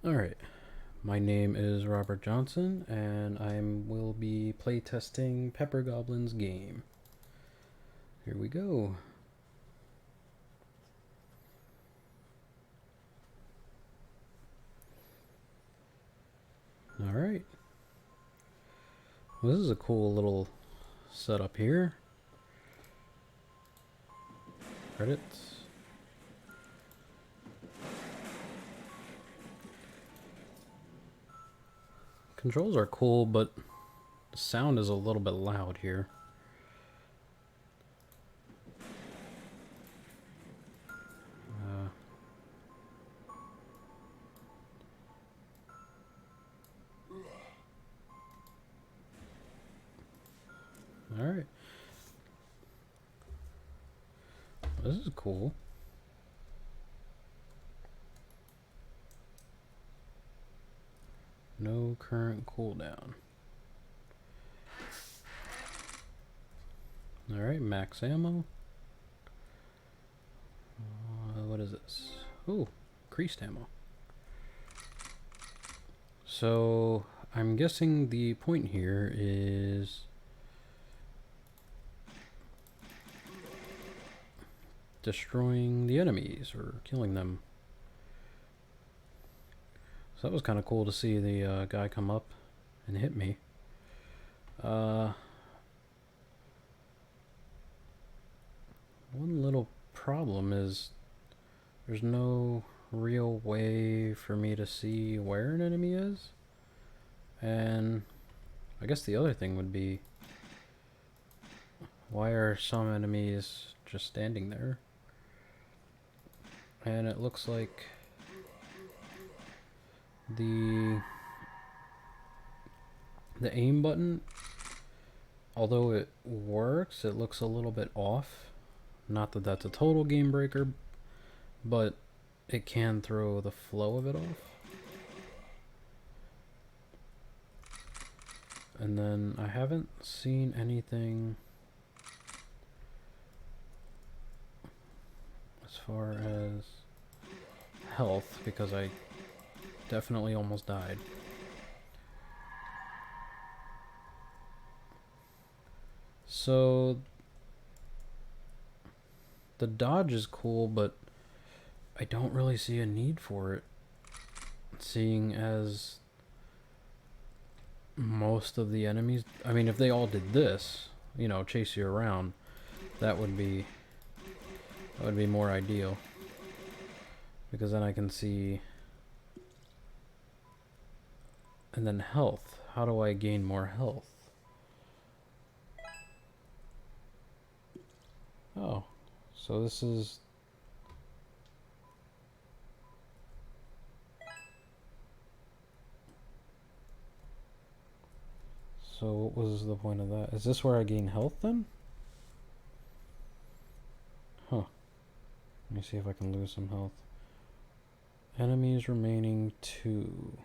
Alright, my name is Robert Johnson, and I will be playtesting Pepper Goblin's game. Here we go. Alright. Well, this is a cool little setup here. Credits. Controls are cool, but the sound is a little bit loud here. Alright. This is cool. No current cooldown. Alright, max ammo. What is this? Ooh, increased ammo. So, I'm guessing the point here is destroying the enemies or killing them. So that was kind of cool to see the guy come up and hit me. One little problem is there's no real way for me to see where an enemy is. And I guess the other thing would be, why are some enemies just standing there? And it looks like the aim button, although it works, it looks a little bit off. Not that that's a total game breaker, but it can throw the flow of it off. And then I haven't seen anything as far as health, because I definitely almost died. So the dodge is cool, but I don't really see a need for it, seeing as most of the enemies, I mean, if they all did this, you know, chase you around, that would be more ideal, because then I can see. And then health. How do I gain more health? Oh, so this is... So what was the point of that? Is this where I gain health then? Huh. Let me see if I can lose some health. Enemies remaining 2.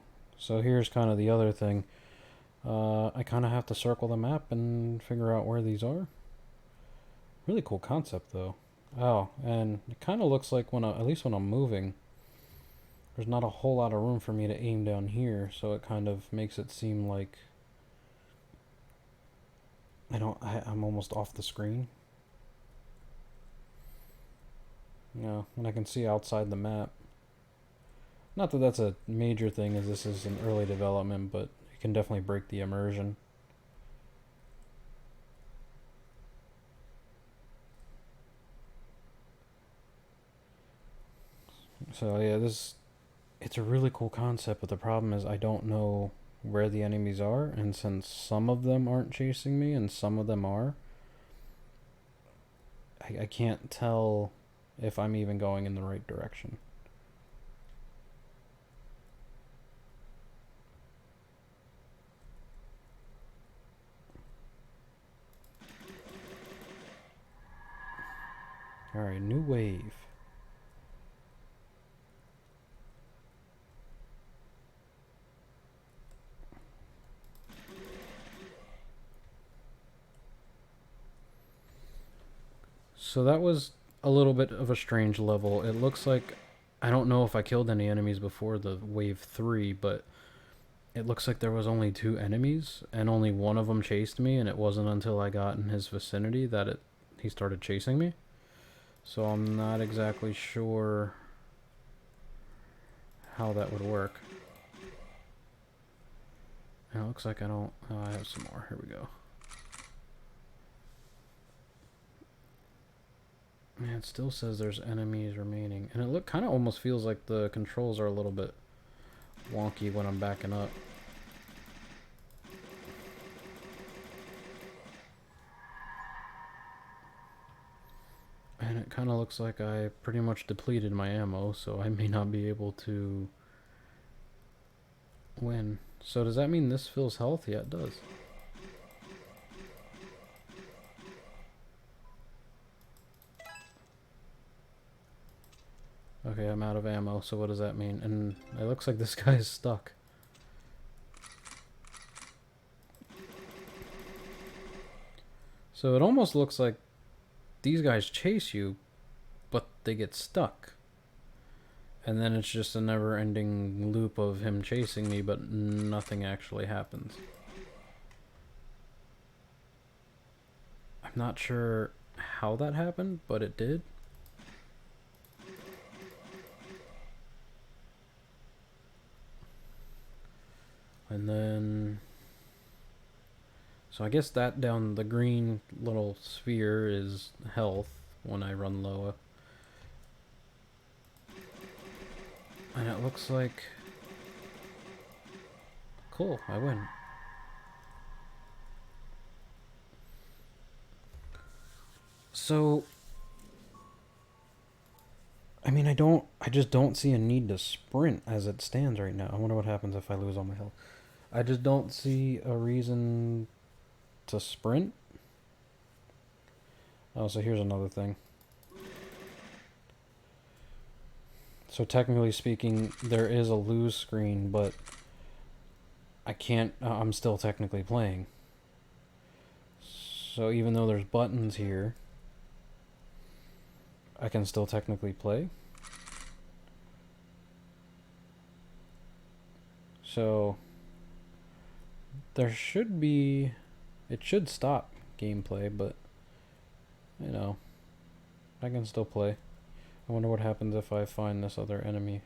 So here's kind of the other thing. I kind of have to circle the map and figure out where these are. Really cool concept though. Oh, and it kind of looks like at least when I'm moving, there's not a whole lot of room for me to aim down here, so it kind of makes it seem like I'm almost off the screen. Yeah, and I can see outside the map. Not that that's a major thing, as this is an early development, but it can definitely break the immersion. So yeah, it's a really cool concept, but the problem is I don't know where the enemies are, and since some of them aren't chasing me and some of them are, I can't tell if I'm even going in the right direction. Alright, new wave. So that was a little bit of a strange level. It looks like I don't know if I killed any enemies before the wave 3, but it looks like there was only 2 enemies, and only one of them chased me, and it wasn't until I got in his vicinity that he started chasing me. So I'm not exactly sure how that would work. And it looks like I don't... Oh, I have some more. Here we go. Man, it still says there's enemies remaining. And it kind of almost feels like the controls are a little bit wonky when I'm backing up. And it kind of looks like I pretty much depleted my ammo, so I may not be able to win. So does that mean this fills health? Yeah, it does. Okay, I'm out of ammo, so what does that mean? And it looks like this guy is stuck. So it almost looks like these guys chase you, but they get stuck. And then it's just a never-ending loop of him chasing me, but nothing actually happens. I'm not sure how that happened, but it did. And then... So I guess that down the green little sphere is health when I run low. And it looks like... Cool, I win. So... I mean, I just don't see a need to sprint as it stands right now. I wonder what happens if I lose all my health. I just don't see a reason to sprint. Oh, so here's another thing. So technically speaking, there is a lose screen, but I can't, I'm still technically playing. So even though there's buttons here, I can still technically play. So there should be, it should stop gameplay, but you know, I can still play. I wonder what happens if I find this other enemy.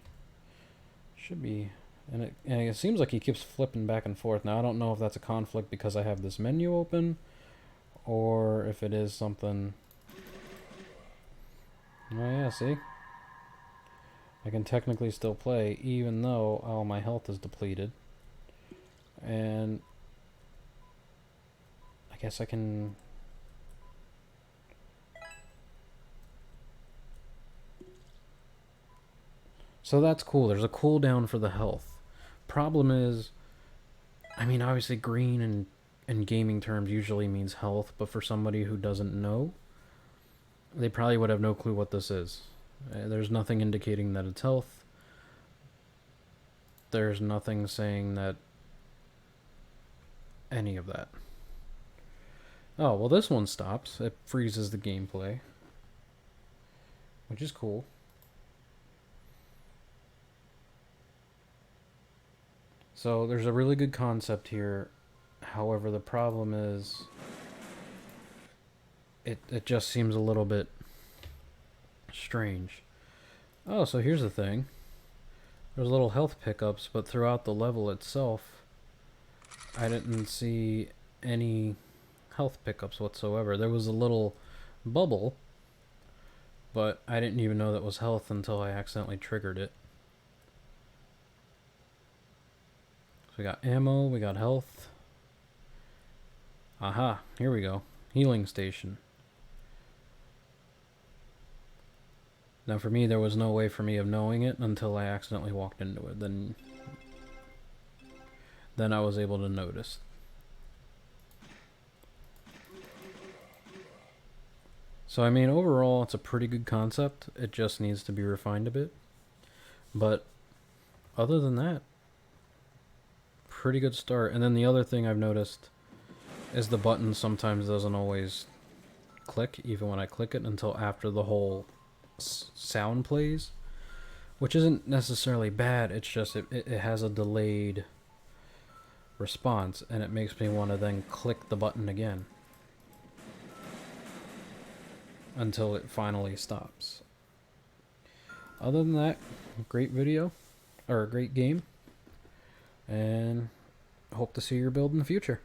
Should be, and it seems like he keeps flipping back and forth. Now I don't know if that's a conflict because I have this menu open, or if it is something. Oh yeah, see? I can technically still play even though all my health is depleted. And I guess I can... So that's cool. There's a cooldown for the health. Problem is, I mean, obviously green in gaming terms usually means health, but for somebody who doesn't know, they probably would have no clue what this is. There's nothing indicating that it's health. There's nothing saying that any of that. Oh, well this one stops. It freezes the gameplay, which is cool. So there's a really good concept here. However, the problem is it just seems a little bit strange. Oh, so here's the thing. There's little health pickups, but throughout the level itself, I didn't see any health pickups whatsoever. There was a little bubble, but I didn't even know that was health until I accidentally triggered it. So we got ammo, we got health. Aha, here we go. Healing station. Now for me, there was no way for me of knowing it until I accidentally walked into it. Then I was able to notice. So I mean, overall, it's a pretty good concept. It just needs to be refined a bit. But other than that, pretty good start. And then the other thing I've noticed is the button sometimes doesn't always click, even when I click it, until after the whole sound plays, which isn't necessarily bad. It's just it has a delayed response, and it makes me want to then click the button again until it finally stops. Other than that, great video, or a great game, and hope to see your build in the future.